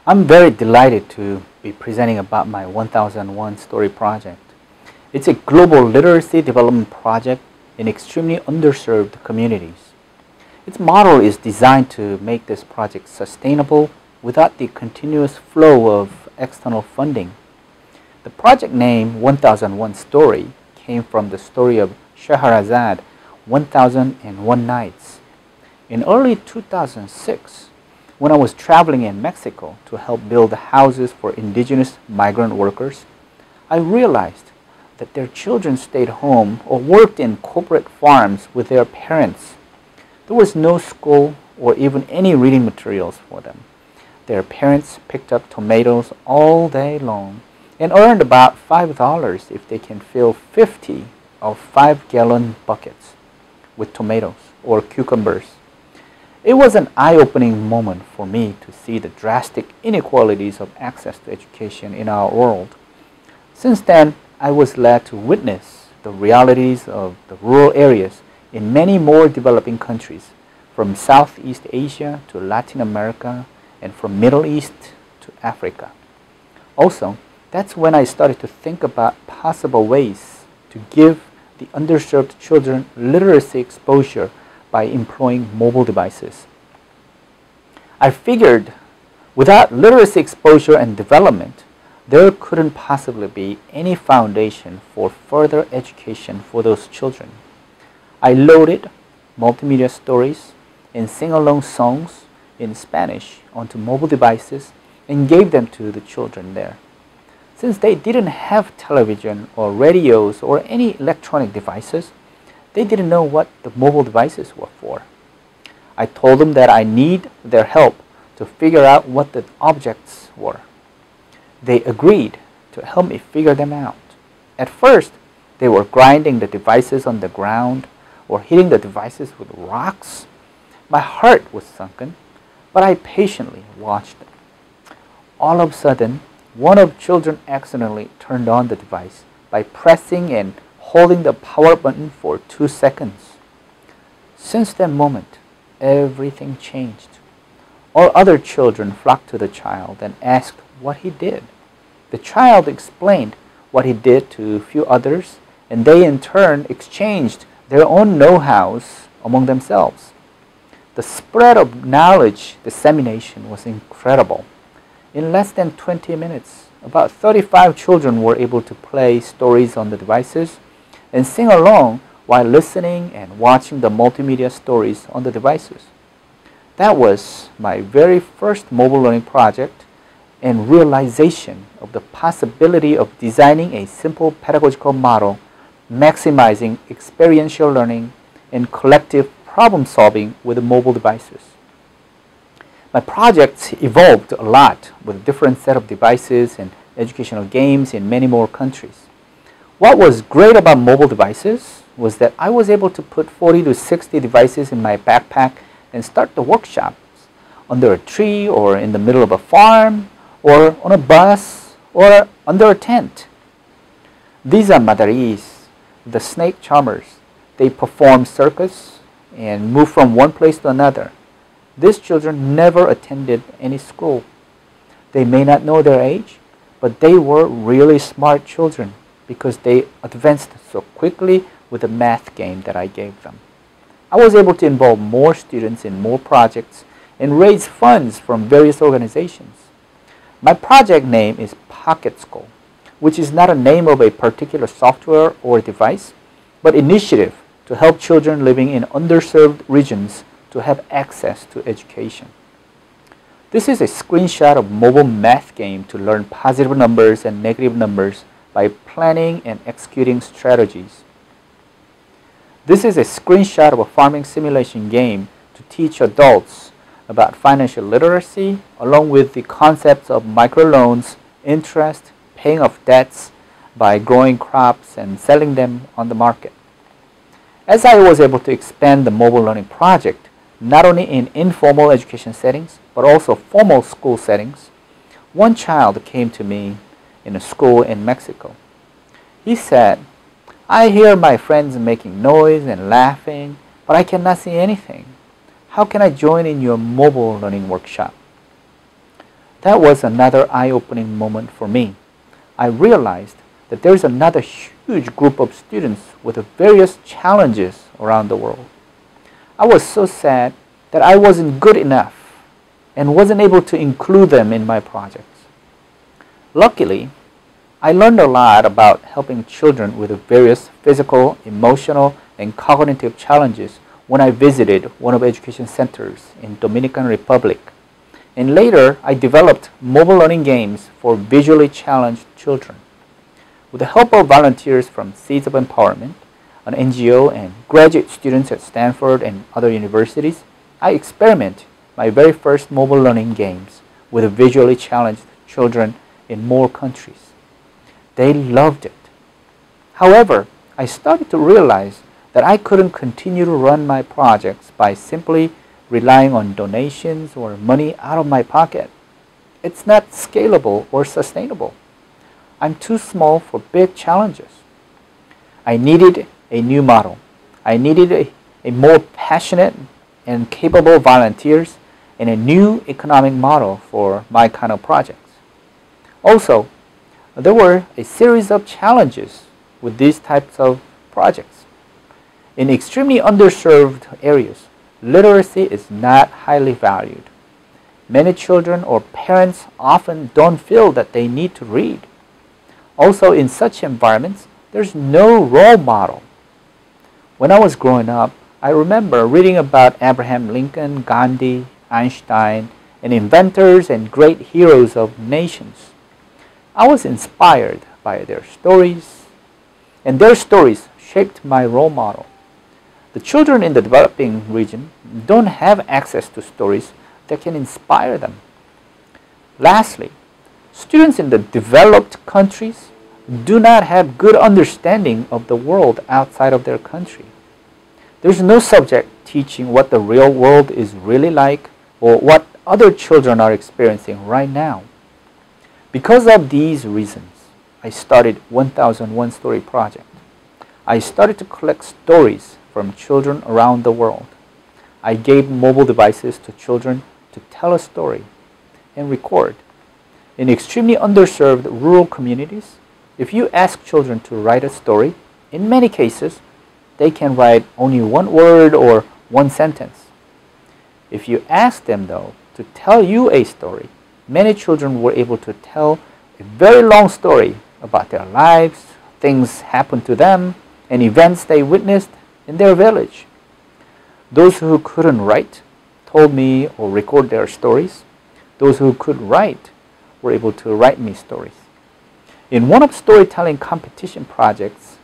I'm very delighted to be presenting about my 1001 Story project. It's a global literacy development project in extremely underserved communities. Its model is designed to make this project sustainable without the continuous flow of external funding. The project name 1001 Story came from the story of Scheherazade, 1001 Nights. In early 2006, when I was traveling in Mexico to help build houses for indigenous migrant workers, I realized that their children stayed home or worked in corporate farms with their parents. There was no school or even any reading materials for them. Their parents picked up tomatoes all day long and earned about $5 if they can fill 50 of 5-gallon buckets with tomatoes or cucumbers. It was an eye-opening moment for me to see the drastic inequalities of access to education in our world. Since then, I was led to witness the realities of the rural areas in many more developing countries, from Southeast Asia to Latin America and from Middle East to Africa. Also, that's when I started to think about possible ways to give the underserved children literacy exposure by employing mobile devices. I figured without literacy exposure and development, there couldn't possibly be any foundation for further education for those children. I loaded multimedia stories and sing-along songs in Spanish onto mobile devices and gave them to the children there. Since they didn't have television or radios or any electronic devices, they didn't know what the mobile devices were for. I told them that I need their help to figure out what the objects were. They agreed to help me figure them out. At first, they were grinding the devices on the ground or hitting the devices with rocks. My heart was sunken, but I patiently watched them. All of a sudden, one of the children accidentally turned on the device by pressing and holding the power button for 2 seconds. Since that moment, everything changed. All other children flocked to the child and asked what he did. The child explained what he did to a few others, and they in turn exchanged their own know-hows among themselves. The spread of knowledge dissemination was incredible. In less than 20 minutes, about 35 children were able to play stories on the devices and sing along while listening and watching the multimedia stories on the devices. That was my very first mobile learning project and realization of the possibility of designing a simple pedagogical model maximizing experiential learning and collective problem solving with mobile devices. My projects evolved a lot with a different set of devices and educational games in many more countries. What was great about mobile devices was that I was able to put 40 to 60 devices in my backpack and start the workshops under a tree or in the middle of a farm or on a bus or under a tent. These are madaris, the snake charmers. They perform circus and move from one place to another. These children never attended any school. They may not know their age, but they were really smart children because they advanced so quickly with the math game that I gave them. I was able to involve more students in more projects and raise funds from various organizations. My project name is Pocket School, which is not a name of a particular software or device, but initiative to help children living in underserved regions to have access to education. This is a screenshot of mobile math game to learn positive numbers and negative numbers by planning and executing strategies. This is a screenshot of a farming simulation game to teach adults about financial literacy along with the concepts of microloans, interest, paying off debts by growing crops and selling them on the market. As I was able to expand the mobile learning project, not only in informal education settings, but also formal school settings, one child came to me in a school in Mexico. He said, "I hear my friends making noise and laughing, but I cannot see anything. How can I join in your mobile learning workshop?" That was another eye-opening moment for me. I realized that there's another huge group of students with various challenges around the world. I was so sad that I wasn't good enough and wasn't able to include them in my projects. Luckily, I learned a lot about helping children with various physical, emotional, and cognitive challenges when I visited one of education centers in Dominican Republic. And later, I developed mobile learning games for visually challenged children. With the help of volunteers from Seeds of Empowerment, an NGO, and graduate students at Stanford and other universities, I experimented my very first mobile learning games with visually challenged children in more countries. They loved it. However, I started to realize that I couldn't continue to run my projects by simply relying on donations or money out of my pocket. It's not scalable or sustainable. I'm too small for big challenges. I needed a new model. I needed a more passionate and capable volunteers and a new economic model for my kind of projects. Also, there were a series of challenges with these types of projects. In extremely underserved areas, literacy is not highly valued. Many children or parents often don't feel that they need to read. Also, in such environments, there's no role model. When I was growing up, I remember reading about Abraham Lincoln, Gandhi, Einstein, and inventors and great heroes of nations. I was inspired by their stories, and their stories shaped my role model. The children in the developing region don't have access to stories that can inspire them. Lastly, students in the developed countries do not have good understanding of the world outside of their country. There's no subject teaching what the real world is really like or what other children are experiencing right now. Because of these reasons, I started 1001 Story Project. I started to collect stories from children around the world. I gave mobile devices to children to tell a story and record. In extremely underserved rural communities, if you ask children to write a story, in many cases, they can write only one word or one sentence. If you ask them, though, to tell you a story, many children were able to tell a very long story about their lives, things happened to them, and events they witnessed in their village. Those who couldn't write told me or record their stories. Those who could write were able to write me stories. In one of storytelling competition projects,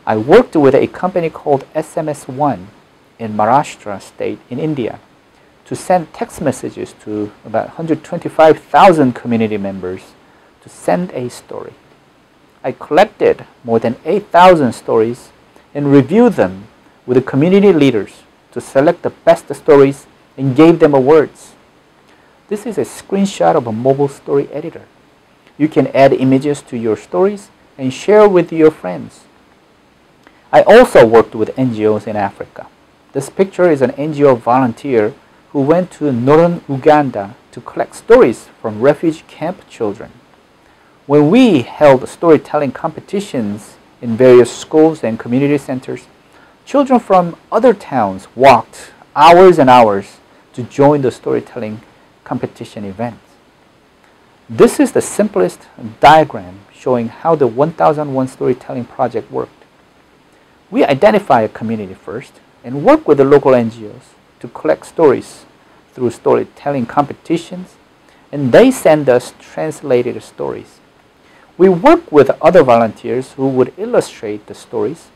I worked with a company called SMS1 in Maharashtra state in India to send text messages to about 125,000 community members to send a story. I collected more than 8,000 stories and reviewed them with the community leaders to select the best stories and gave them awards. This is a screenshot of a mobile story editor. You can add images to your stories and share with your friends. I also worked with NGOs in Africa. This picture is an NGO volunteer who went to northern Uganda to collect stories from refugee camp children. When we held storytelling competitions in various schools and community centers, children from other towns walked hours and hours to join the storytelling competition events. This is the simplest diagram showing how the 1001 Storytelling Project worked. We identify a community first and work with the local NGOs to collect stories through storytelling competitions, and they send us translated stories. We work with other volunteers who would illustrate the stories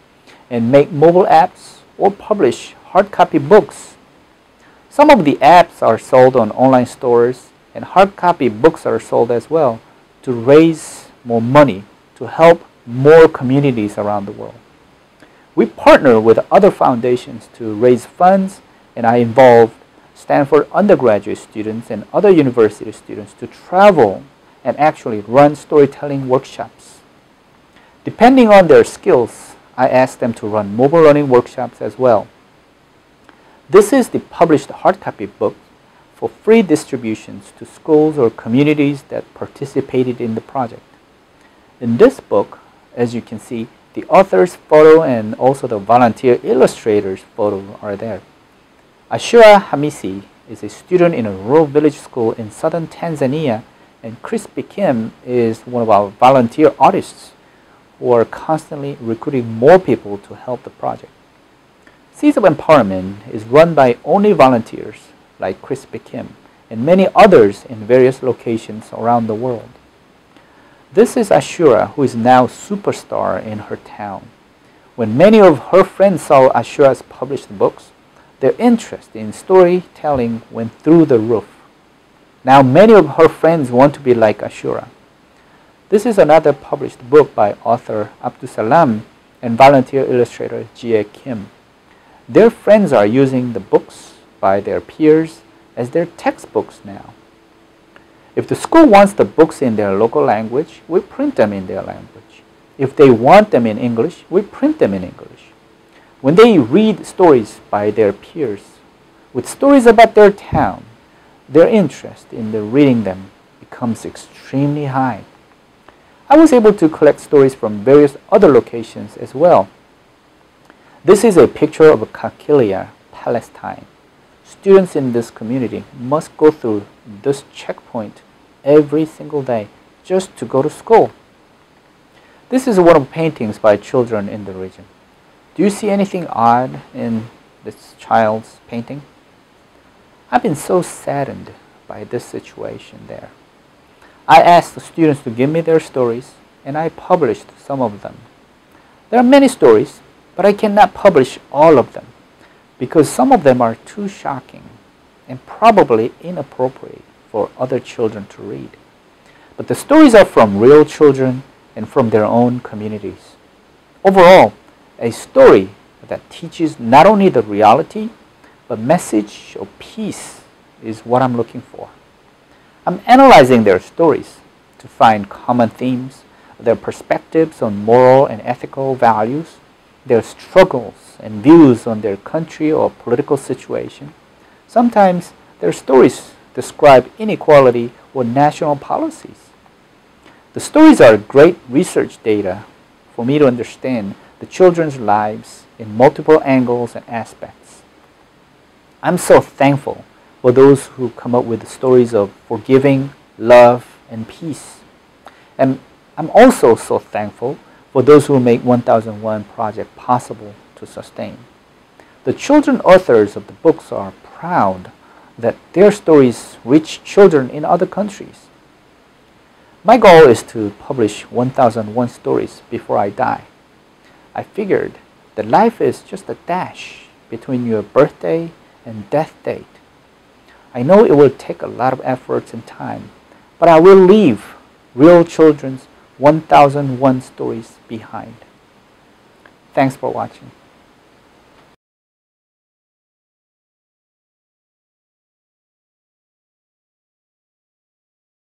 and make mobile apps or publish hard copy books. Some of the apps are sold on online stores, and hard copy books are sold as well to raise more money to help more communities around the world. We partner with other foundations to raise funds, and I involved Stanford undergraduate students and other university students to travel and actually run storytelling workshops. Depending on their skills, I asked them to run mobile learning workshops as well. This is the published hard copy book for free distributions to schools or communities that participated in the project. In this book, as you can see, the author's photo and also the volunteer illustrator's photo are there. Ashura Hamisi is a student in a rural village school in southern Tanzania, and Chris Bikim is one of our volunteer artists who are constantly recruiting more people to help the project. Seeds of Empowerment is run by only volunteers like Chris Bikim and many others in various locations around the world. This is Ashura, who is now a superstar in her town. When many of her friends saw Ashura's published books, their interest in storytelling went through the roof. Now many of her friends want to be like Ashura. This is another published book by author Abdusalam and volunteer illustrator Jie Kim. Their friends are using the books by their peers as their textbooks now. If the school wants the books in their local language, we print them in their language. If they want them in English, we print them in English. When they read stories by their peers with stories about their town, their interest in reading them becomes extremely high. I was able to collect stories from various other locations as well. This is a picture of Kakilia, Palestine. Students in this community must go through this checkpoint every single day just to go to school. This is one of the paintings by children in the region. Do you see anything odd in this child's painting? I've been so saddened by this situation there. I asked the students to give me their stories, and I published some of them. There are many stories, but I cannot publish all of them because some of them are too shocking and probably inappropriate for other children to read. But the stories are from real children and from their own communities. Overall, a story that teaches not only the reality, but message of peace is what I'm looking for. I'm analyzing their stories to find common themes, their perspectives on moral and ethical values, their struggles and views on their country or political situation. Sometimes their stories describe inequality or national policies. The stories are great research data for me to understand the children's lives in multiple angles and aspects. I'm so thankful for those who come up with stories of forgiving, love, and peace. And I'm also so thankful for those who make 1001 Project possible to sustain. The children authors of the books are proud that their stories reach children in other countries. My goal is to publish 1001 stories before I die. I figured that life is just a dash between your birthday and death date. I know it will take a lot of efforts and time, but I will leave real children's 1001 stories behind. Thanks for watching.